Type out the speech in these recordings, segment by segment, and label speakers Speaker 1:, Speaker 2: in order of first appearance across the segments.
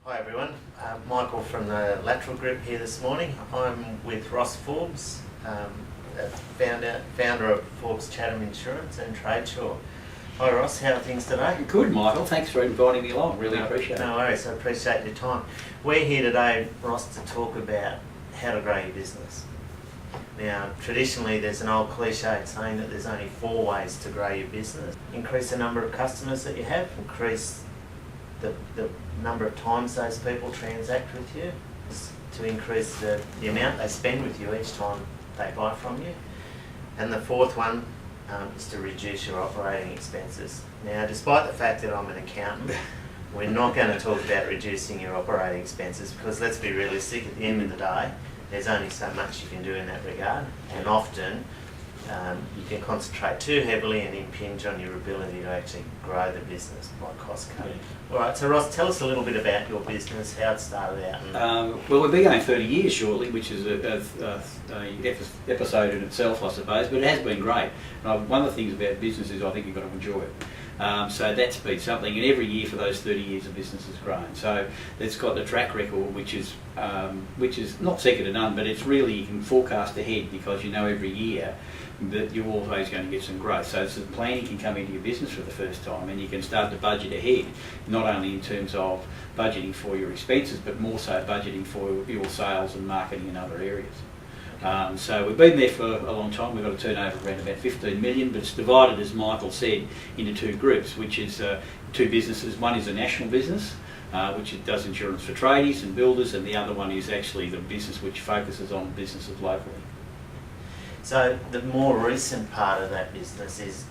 Speaker 1: Hi everyone, Michael from the Lateral Group here this morning. I'm with Ross Forbes, founder of Forbes Chatham Insurance and Tradeshaw. Hi Ross, how are things today?
Speaker 2: Good, Michael. Thanks for inviting me along. Really appreciate it.
Speaker 1: No worries, I appreciate your time. We're here today, Ross, to talk about how to grow your business. Now, traditionally there's an old cliche saying that there's only 4 ways to grow your business. Increase the number of customers that you have, increase the number of times those people transact with you, to increase the amount they spend with you each time they buy from you. And the 4th one is to reduce your operating expenses. Now, despite the fact that I'm an accountant, we're not going to talk about reducing your operating expenses because, let's be realistic, at the end of the day, there's only so much you can do in that regard, and often you can concentrate too heavily and impinge on your ability to actually grow the business by cost cutting. All right, so Ross, tell us a little bit about your business, how it started out.
Speaker 2: Well, we'll be going 30 years shortly, which is a episode in itself, I suppose, but it has been great. One of the things about business is I think you've got to enjoy it. So that's been something, and every year for those 30 years the business has grown. So it's got the track record, which is not second to none, but it's really, you can forecast ahead because you know every year that you're always going to get some growth. So the planning can come into your business for the first time, and you can start to budget ahead, not only in terms of budgeting for your expenses, but more so budgeting for your sales and marketing in other areas. So we've been there for a long time. We've got a turnover of around about 15 million, but it's divided, as Michael said, into 2 groups, which is 2 businesses. One is a national business, which does insurance for tradies and builders, and the other one is actually the business which focuses on businesses locally.
Speaker 1: So the more recent part of that business is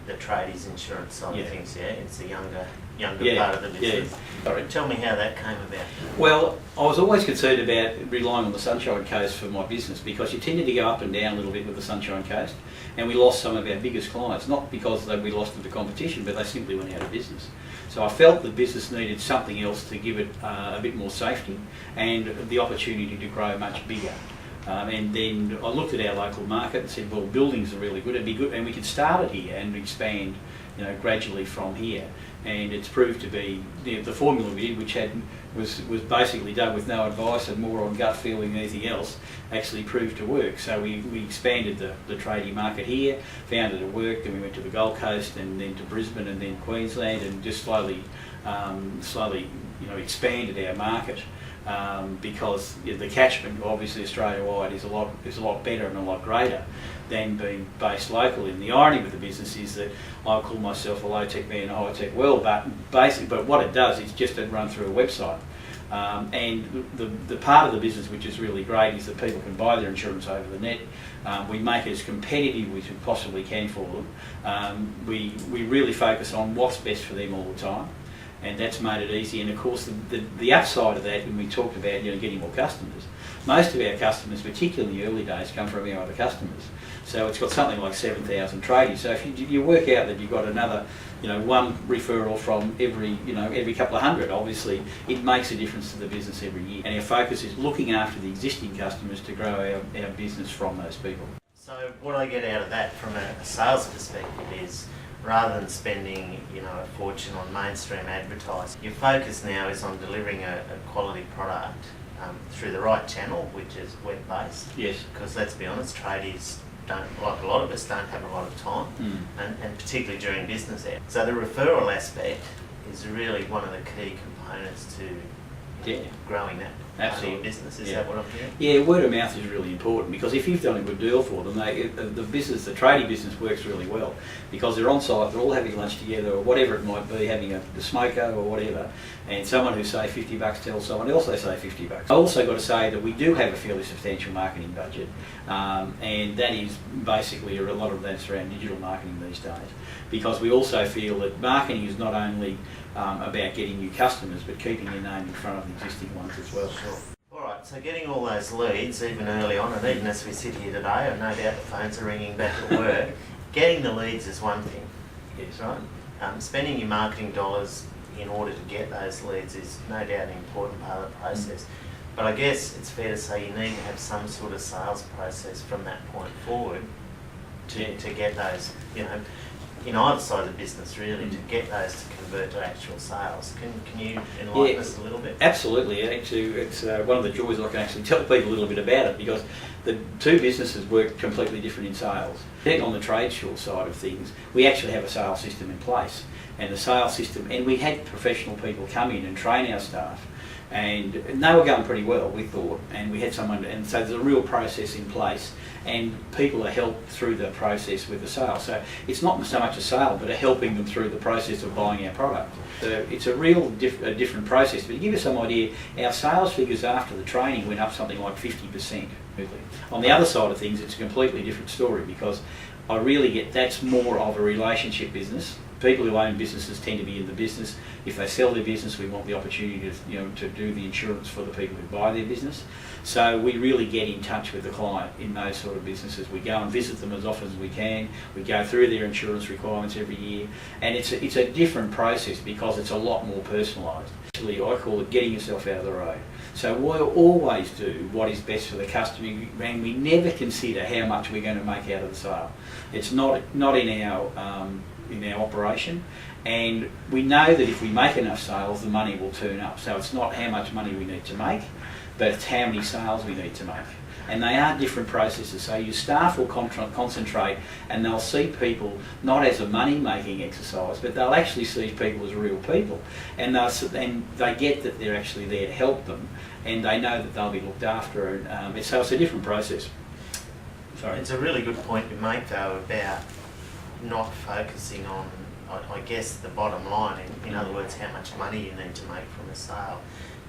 Speaker 1: the tradies insurance side of things, yeah? It's a younger part of the business.
Speaker 2: Sorry.
Speaker 1: Tell me how that came about.
Speaker 2: Well, I was always concerned about relying on the Sunshine Coast for my business because you tended to go up and down a little bit with the Sunshine Coast, and we lost some of our biggest clients, not because we lost them to competition, but they simply went out of business. So I felt the business needed something else to give it a bit more safety and the opportunity to grow much bigger. And then I looked at our local market and said, well, buildings are really good, it'd be good, and we could start it here and expand, gradually from here. And it's proved to be the formula we did, which was basically done with no advice and more on gut feeling than anything else, actually proved to work. So we expanded the tradie market here, found that it worked, and we went to the Gold Coast and then to Brisbane and then Queensland, and just slowly expanded our market. Because the catchment, obviously Australia-wide, is a lot better and a lot greater than being based locally. And the irony with the business is that I call myself a low-tech man in a high-tech world, but what it does is just run through a website. And the part of the business which is really great is that people can buy their insurance over the net. We make it as competitive as we possibly can for them. We really focus on what's best for them all the time. And that's made it easy. And of course the upside of that, when we talked about getting more customers, most of our customers, particularly in the early days, come from our other customers. So it's got something like 7,000 tradies. So if you work out that you've got another 1 referral from every couple of hundred, obviously it makes a difference to the business every year. And our focus is looking after the existing customers to grow our business from those people.
Speaker 1: So what I get out of that from a sales perspective is, rather than spending a fortune on mainstream advertising, your focus now is on delivering a quality product through the right channel, which is web-based.
Speaker 2: Yes. Because
Speaker 1: let's be honest, tradies don't, like a lot of us, don't have a lot of time, and particularly during business hours. So the referral aspect is really one of the key components to growing that part of your business. Is that what I'm hearing?
Speaker 2: Yeah, word of mouth is really important because if you've done a good deal for them, the tradie business works really well because they're on site, they're all having lunch together or whatever it might be, having a smoko or whatever, and someone who say $50 tells someone else they say $50. I also got to say that we do have a fairly substantial marketing budget, and that is basically a lot of that's around digital marketing these days, because we also feel that marketing is not only about getting new customers, but keeping your name in front of the existing ones as well.
Speaker 1: Sure. All right, so getting all those leads, even early on, and even as we sit here today, I no doubt the phones are ringing back at work, getting the leads is one thing,
Speaker 2: Yes.
Speaker 1: right? Spending your marketing dollars in order to get those leads is no doubt an important part of the process. But I guess it's fair to say you need to have some sort of sales process from that point forward to get those, in either side of the business really, to get those to convert to actual sales. Can you enlighten us a little bit?
Speaker 2: Absolutely. Actually, it's one of the joys I can actually tell people a little bit about it, because the two businesses work completely different in sales. Then on the trade show side of things, we actually have a sales system in place, and the sales system, and we had professional people come in and train our staff, and they were going pretty well, we thought, and we had someone, and so there's a real process in place, and people are helped through the process with the sale. So it's not so much a sale, but a helping them through the process of buying our product. So it's a real different process. But to give you some idea, our sales figures after the training went up something like 50%. On the other side of things, it's a completely different story, because I really get that's more of a relationship business. People who own businesses tend to be in the business. If they sell their business, we want the opportunity to do the insurance for the people who buy their business. So we really get in touch with the client in those sort of businesses. We go and visit them as often as we can. We go through their insurance requirements every year, and it's a different process because it's a lot more personalised. Actually, I call it getting yourself out of the road. So we'll always do what is best for the customer, and we never consider how much we're going to make out of the sale. It's not in our operation, and we know that if we make enough sales, the money will turn up. So it's not how much money we need to make, but it's how many sales we need to make. And they are different processes. So your staff will concentrate, and they'll see people not as a money-making exercise, but they'll actually see people as real people, and they get that they're actually there to help them, and they know that they'll be looked after. And so it's a different process. Sorry.
Speaker 1: It's a really good point you make, though, about not focusing on, I guess, the bottom line, in other words, how much money you need to make from a sale,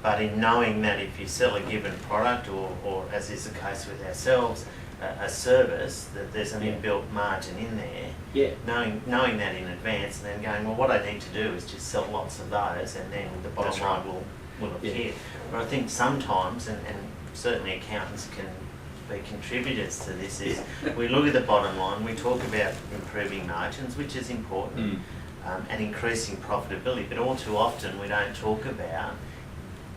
Speaker 1: but in knowing that if you sell a given product, or as is the case with ourselves, a service, that there's an inbuilt margin in there.
Speaker 2: Yeah.
Speaker 1: Knowing that in advance, and then going, well, what I need to do is just sell lots of those, and then the bottom line will appear. But I think sometimes, and certainly accountants can be contributors to this, is we look at the bottom line, we talk about improving margins, which is important, and increasing profitability, but all too often we don't talk about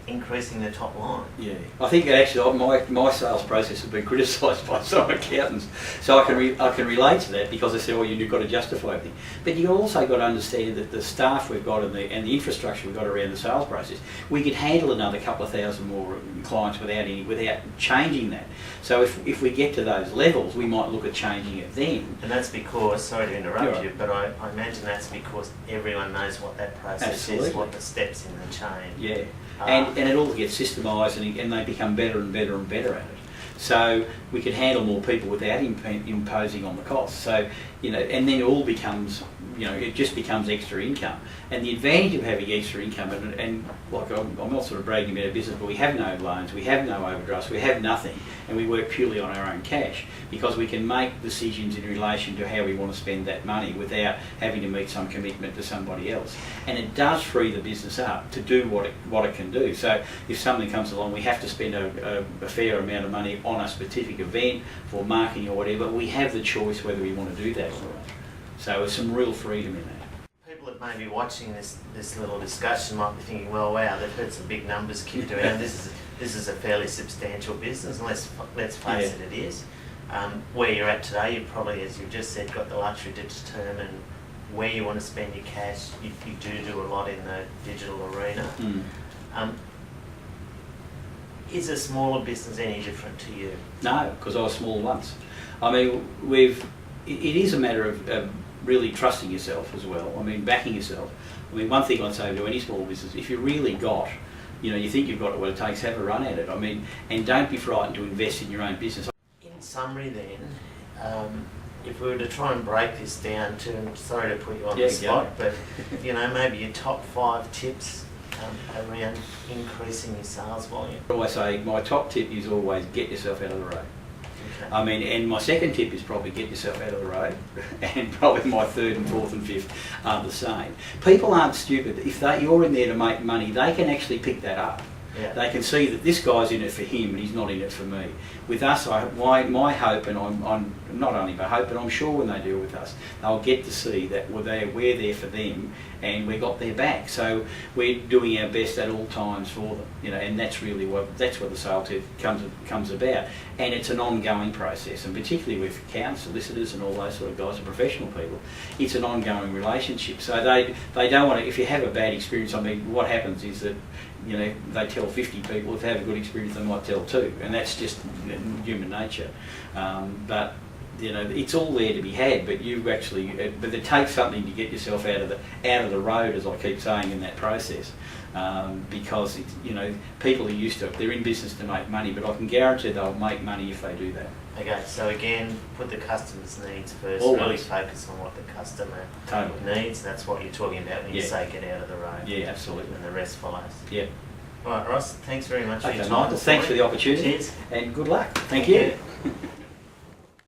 Speaker 1: increasing the top line.
Speaker 2: Yeah, I think actually my sales process has been criticised by some accountants, so I can relate to that, because they say, well, you've got to justify everything. But you've also got to understand that the staff we've got and the infrastructure we've got around the sales process, we could handle another couple of thousand more clients without changing that. So if we get to those levels, we might look at changing it then.
Speaker 1: And that's because, sorry to interrupt you, but I imagine that's because everyone knows what that process is, what the steps in the chain.
Speaker 2: Yeah. And it all gets systemised, and they become better and better and better at it. So we can handle more people without imposing on the cost. So, and then it all becomes, it just becomes extra income. And the advantage of having extra income, and like I'm not sort of bragging about our business, but we have no loans, we have no overdrafts, we have nothing, and we work purely on our own cash, because we can make decisions in relation to how we want to spend that money without having to meet some commitment to somebody else. And it does free the business up to do what it can do. So if something comes along, we have to spend a fair amount of money on a specific event for marketing or whatever, we have the choice whether we want to do that or not. So there's some real freedom in that.
Speaker 1: People that may be watching this little discussion might be thinking, well, wow, they've heard some big numbers kicked around. This is a fairly substantial business, and let's face it is. Where you're at today, you've probably, as you've just said, got the luxury to determine where you want to spend your cash. You do a lot in the digital arena. Is a smaller business any different to you?
Speaker 2: No, because I was small once. I mean, it is a matter of really trusting yourself as well. I mean, backing yourself. I mean, one thing I'd say to any small business, if you really got, you think you've got what it takes, have a run at it. I mean, and don't be frightened to invest in your own business.
Speaker 1: In summary then, if we were to try and break this down to, I'm sorry to put you on the spot, but maybe your top 5 tips around increasing your sales volume.
Speaker 2: I always say my top tip is always get yourself out of the road. Okay. I mean, and my second tip is probably get yourself out of the road, and probably my third and fourth and fifth are the same. People aren't stupid. If you're in there to make money, they can actually pick that up. Yeah. They can see that this guy's in it for him and he's not in it for me. With us, my hope, and I'm not only my hope, but I'm sure when they deal with us, they'll get to see that we're there for them, and we got their back. So we're doing our best at all times for them, you know, and that's really what the sale tip comes about. And it's an ongoing process, and particularly with accountants, solicitors, and all those sort of guys and professional people, it's an ongoing relationship. So they don't want to. If you have a bad experience, I mean, what happens is that, you know, they tell 50 people. If they have a good experience, they might tell 2, and that's just human nature. But you know, it's all there to be had. But you actually, but it takes something to get yourself out of the road, as I keep saying, in that process. Because it's, you know, people are used to it. They're in business to make money, but I can guarantee they'll make money if they do that.
Speaker 1: Okay, so again, put the customer's needs first.
Speaker 2: Always.
Speaker 1: Really focus on what the customer needs. That's what you're talking about when you say get out of the road.
Speaker 2: Yeah, absolutely.
Speaker 1: And the rest follows.
Speaker 2: Yeah.
Speaker 1: All right, Ross, thanks very much for your time.
Speaker 2: Michael, thanks for the opportunity.
Speaker 1: Cheers.
Speaker 2: And good luck. Thank you.